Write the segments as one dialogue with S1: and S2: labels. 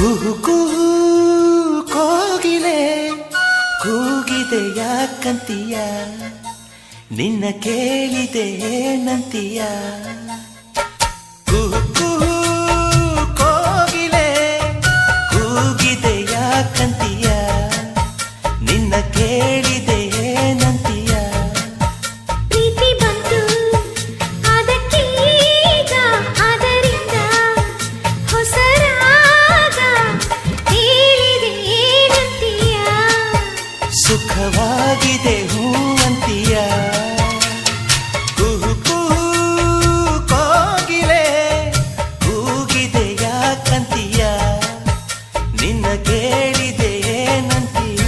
S1: ಕುಹು ಕುಹು ಕೋಗಿಲೆ ಕೂಗಿದೆ ಯಾಕಂತೀಯ, ನಿನ್ನ ಕೇಳಿದೆ ಏನಂತೀಯ. ಕುಹು ಕುಹು ಕೋಗಿಲೆ ಕೂಗಿದೆ ಯಾಕಂತೀಯ, ನಿನ್ನ ಕೇಳಿದೆ ಏನಂತೀಯ.
S2: ಪ್ರೀತಿ ಬಂತು ಅದಕ್ಕೀಗ, ಅದರಿಂದ ಹೊಸ ರಾಗ ಹೇಳಿದೆ ಏನಂತೀಯ.
S1: ಸುಖವಾಗಿದೆ ಹೂವಂತೀಯ. ಕುಹು ಕುಹು ಕೋಗಿಲೆ ಕೂಗಿದೆ ಯಾಕಂತೀಯ, ನಿನ್ನ ಕೇಳಿದೆ ಏನಂತೀಯ.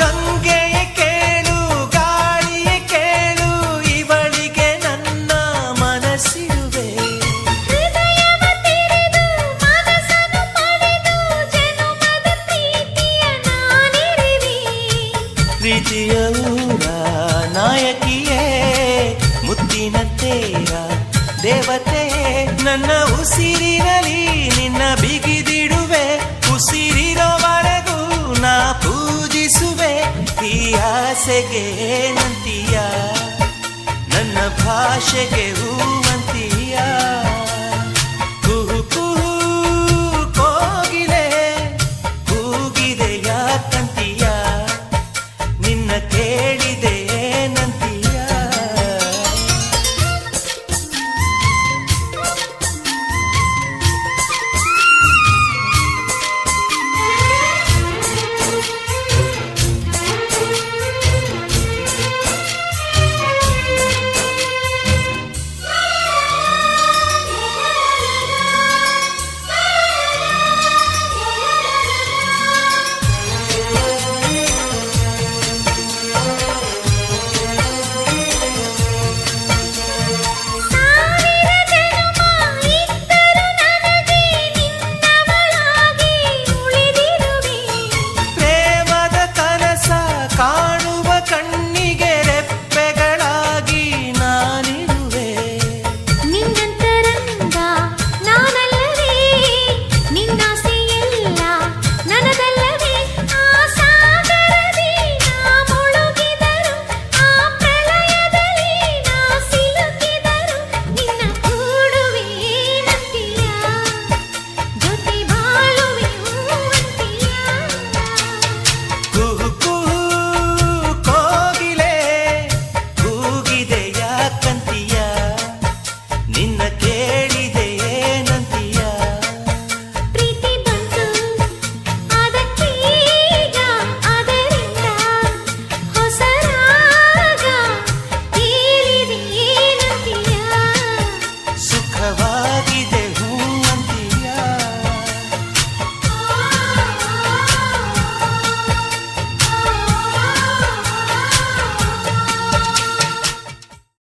S1: ಗಂಗೆಯ ಕೇಳು ಗಾಳಿಯ ಕೇಳು, ಇವಳಿಗೆ ನನ್ನ ಮನಸ್ಸಿರುವೆ.
S2: ಹೃದಯವ ತೆರೆದು ಮನಸ್ಸನ್ನು ಪಡೆದು ಜನುಮದ ಪ್ರೀತಿಯ ನಾನಿರುವೆ.
S1: ಪ್ರೀತಿಯ ಊರ ನಾಯಕಿಯೇ, ಮುತ್ತಿನಂತೆಯ ದೇವತೆ, ನನ್ನ ಉಸಿರಿನಲ್ಲಿ ನಿನ್ನ ಬಿಗಿದಿಡುವೆ. ಉಸಿರಿರೋವರೆಗೂ ನಾ ಪೂಜಿಸುವೆ. ಈ ಆಸೆಗೆ ಏನಂತೀಯ, ನನ್ನ ಭಾಷೆಗೆ ಹೂವಂತೀಯ.